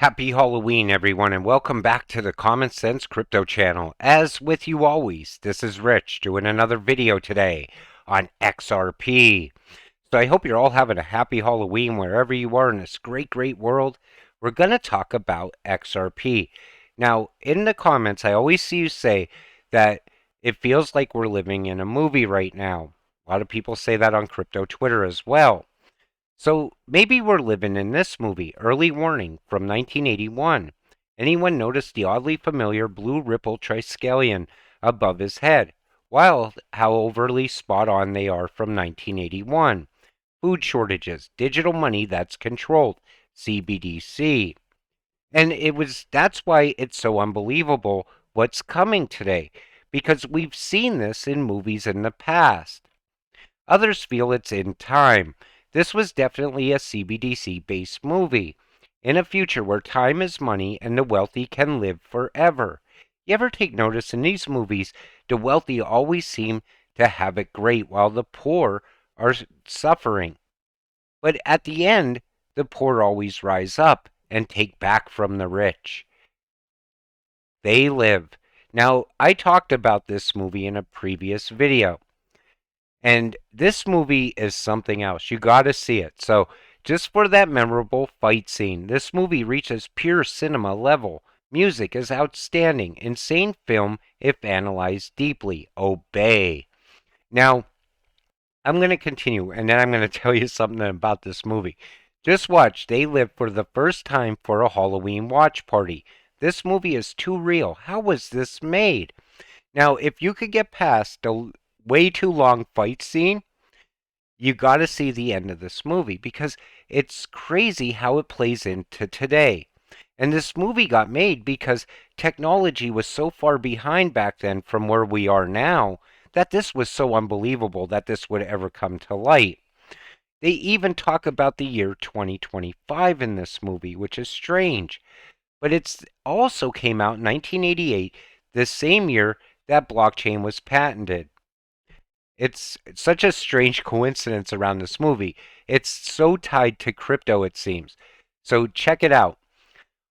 Happy Halloween, everyone, and welcome back to the Common Sense Crypto channel. As with you always, this is Rich doing another video today on XRP. So I hope you're all having a happy Halloween wherever you are in this great world. We're going to talk about XRP. Now, in the comments, I always see you say that it feels like we're living in a movie right now. A lot of people say that on crypto Twitter as well. So maybe we're living in this movie, Early Warning, from 1981. Anyone notice the oddly familiar blue ripple triskelion above his head? Wild how overly spot on they are from 1981. Food shortages, digital money that's controlled, CBDC. And that's why it's so unbelievable what's coming today, because we've seen this in movies in the past. Others feel it's in time. This was definitely a CBDC-based movie, in a future where time is money and the wealthy can live forever. You ever take notice in these movies, the wealthy always seem to have it great while the poor are suffering. But at the end, the poor always rise up and take back from the rich. They live. Now, I talked about this movie in a previous video. And this movie is something else. You got to see it. So, just for that memorable fight scene, this movie reaches pure cinema level. Music is outstanding. Insane film if analyzed deeply. Obey. Now, I'm going to continue, and then I'm going to tell you something about this movie. Just watch. They live for the first time for a Halloween watch party. This movie is too real. How was this made? Now, if you could get past the way too long fight scene, you got to see the end of this movie because it's crazy how it plays into today. And this movie got made because technology was so far behind back then from where we are now that this was so unbelievable that this would ever come to light. They even talk about the year 2025 in this movie, which is strange. But it's also came out in 1988, the same year that blockchain was patented. It's such a strange coincidence around this movie. It's so tied to crypto, it seems. So check it out.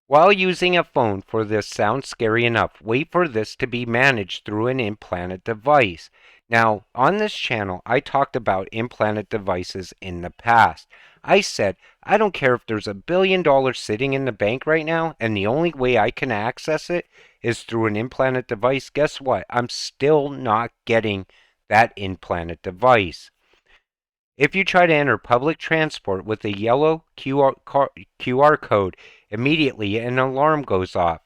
While using a phone for this sounds scary enough, wait for this to be managed through an implanted device. Now, on this channel, I talked about implanted devices in the past. I said, I don't care if there's $1 billion sitting in the bank right now, and the only way I can access it is through an implanted device. Guess what? I'm still not getting that implanted device. If you try to enter public transport with a yellow QR code, immediately an alarm goes off.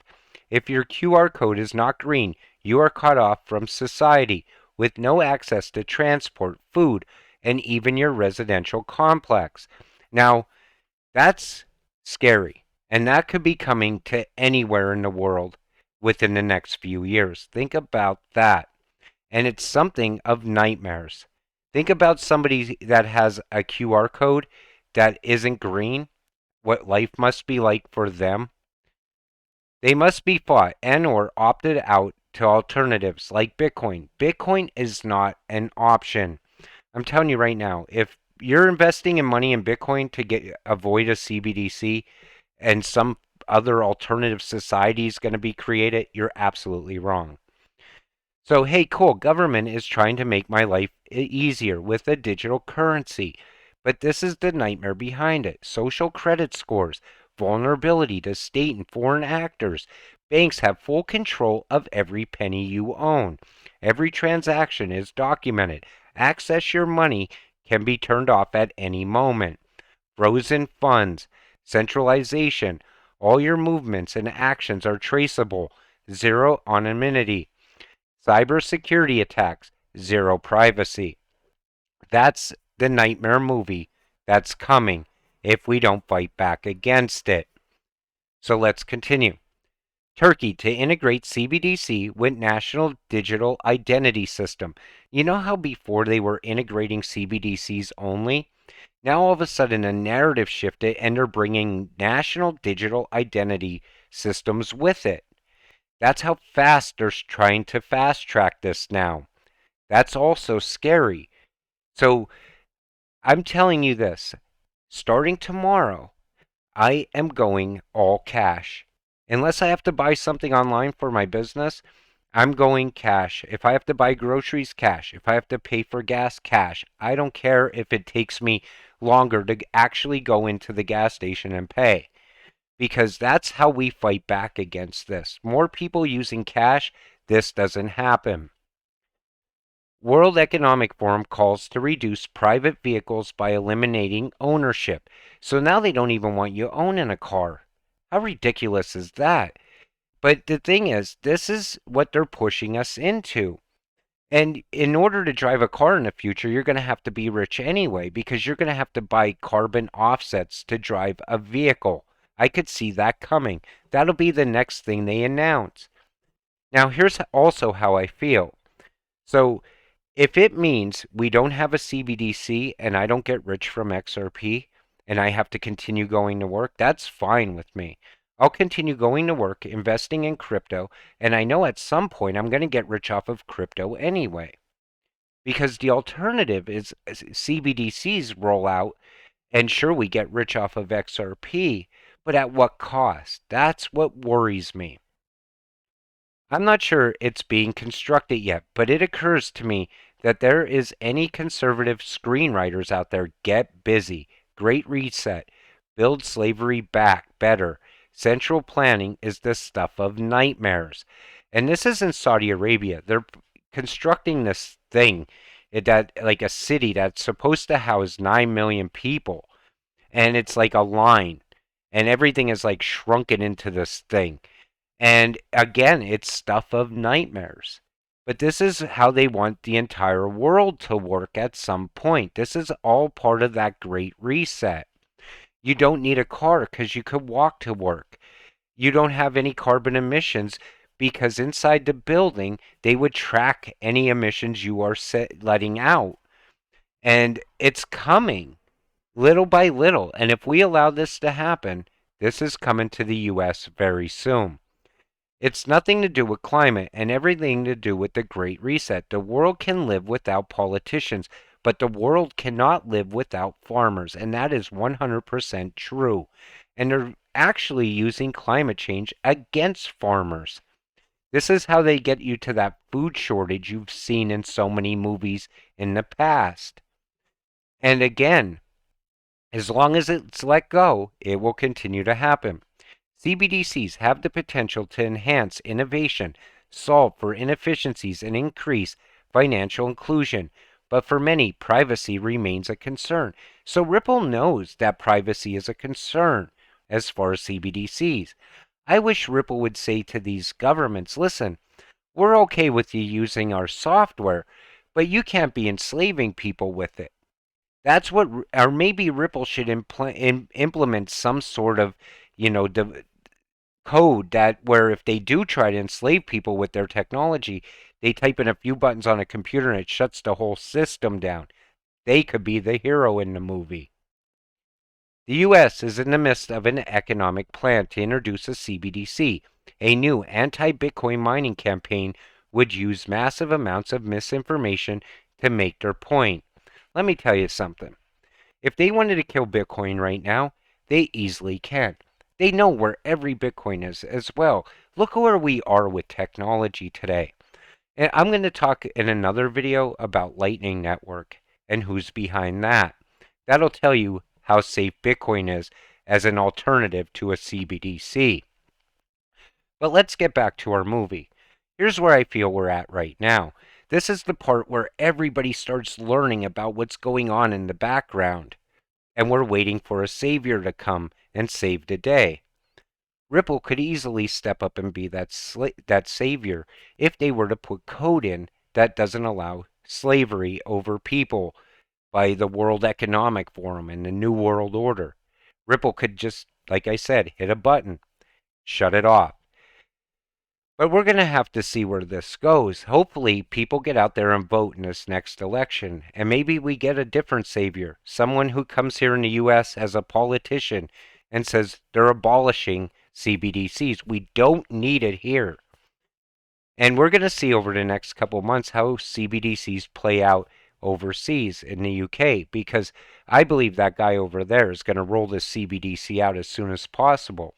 If your QR code is not green, you are cut off from society with no access to transport, food, and even your residential complex. Now, that's scary, and that could be coming to anywhere in the world within the next few years. Think about that. And it's something of nightmares. Think about somebody that has a QR code that isn't green, what life must be like for them. They must be fought and or opted out to alternatives like Bitcoin. Bitcoin is not an option. I'm telling you right now, if you're investing in money in Bitcoin to avoid a CBDC and some other alternative society is going to be created, you're absolutely wrong. So, hey, cool, government is trying to make my life easier with a digital currency. But this is the nightmare behind it. Social credit scores, vulnerability to state and foreign actors. Banks have full control of every penny you own. Every transaction is documented. Access your money can be turned off at any moment. Frozen funds, centralization. All your movements and actions are traceable. Zero anonymity. Cybersecurity attacks, zero privacy. That's the nightmare movie that's coming if we don't fight back against it. So let's continue. Turkey to integrate CBDC with National Digital Identity System. You know how before they were integrating CBDCs only? Now all of a sudden a narrative shifted and they're bringing National Digital Identity Systems with it. That's how fast they're trying to fast track this now. That's also scary. So I'm telling you this, starting tomorrow, I am going all cash. Unless I have to buy something online for my business, I'm going cash. If I have to buy groceries, cash. If I have to pay for gas, cash. I don't care if it takes me longer to actually go into the gas station and pay. Because that's how we fight back against this. More people using cash, this doesn't happen. World Economic Forum calls to reduce private vehicles by eliminating ownership. So now they don't even want you owning a car. How ridiculous is that? But the thing is, this is what they're pushing us into. And in order to drive a car in the future, you're going to have to be rich anyway, because you're going to have to buy carbon offsets to drive a vehicle. I could see that coming. That'll be the next thing they announce. Now, here's also how I feel. So, if it means we don't have a CBDC and I don't get rich from XRP and I have to continue going to work, that's fine with me. I'll continue going to work, investing in crypto, and I know at some point I'm going to get rich off of crypto anyway. Because the alternative is CBDCs roll out, and sure, we get rich off of XRP, but at what cost? That's what worries me. I'm not sure it's being constructed yet, but it occurs to me that there is any conservative screenwriters out there. Get busy. Great Reset. Build slavery back better. Central planning is the stuff of nightmares. And this is in Saudi Arabia. They're constructing this thing that like a city that's supposed to house 9 million people. And it's like a line. And everything is like shrunken into this thing. And again, it's stuff of nightmares. But this is how they want the entire world to work at some point. This is all part of that great reset. You don't need a car because you could walk to work. You don't have any carbon emissions because inside the building, they would track any emissions you are letting out. And it's coming little by little. And if we allow this to happen, this is coming to the U.S. very soon. It's nothing to do with climate and everything to do with the Great Reset. The world can live without politicians, but the world cannot live without farmers, and that is 100% true. And they're actually using climate change against farmers. This is how they get you to that food shortage you've seen in so many movies in the past. And again, as long as it's let go, it will continue to happen. CBDCs have the potential to enhance innovation, solve for inefficiencies, and increase financial inclusion. But for many, privacy remains a concern. So Ripple knows that privacy is a concern as far as CBDCs. I wish Ripple would say to these governments, listen, we're okay with you using our software, but you can't be enslaving people with it. That's what, or maybe Ripple should implement some sort of, code that where if they do try to enslave people with their technology, they type in a few buttons on a computer and it shuts the whole system down. They could be the hero in the movie. The U.S. is in the midst of an economic plan to introduce a CBDC. A new anti-Bitcoin mining campaign would use massive amounts of misinformation to make their point. Let me tell you something. If they wanted to kill Bitcoin right now, they easily can. They know where every Bitcoin is as well. Look where we are with technology today. And I'm going to talk in another video about Lightning Network and who's behind that. That'll tell you how safe Bitcoin is as an alternative to a CBDC. But let's get back to our movie. Here's where I feel we're at right now. This is the part where everybody starts learning about what's going on in the background. And we're waiting for a savior to come and save the day. Ripple could easily step up and be that savior if they were to put code in that doesn't allow slavery over people by the World Economic Forum and the New World Order. Ripple could just, like I said, hit a button, shut it off. But we're going to have to see where this goes. Hopefully, people get out there and vote in this next election. And maybe we get a different savior. Someone who comes here in the U.S. as a politician and says they're abolishing CBDCs. We don't need it here. And we're going to see over the next couple months how CBDCs play out overseas in the UK, because I believe that guy over there is going to roll this CBDC out as soon as possible.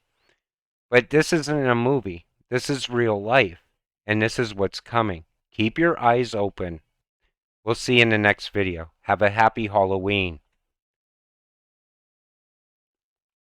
But this isn't a movie. This is real life, and this is what's coming. Keep your eyes open. We'll see you in the next video. Have a happy Halloween.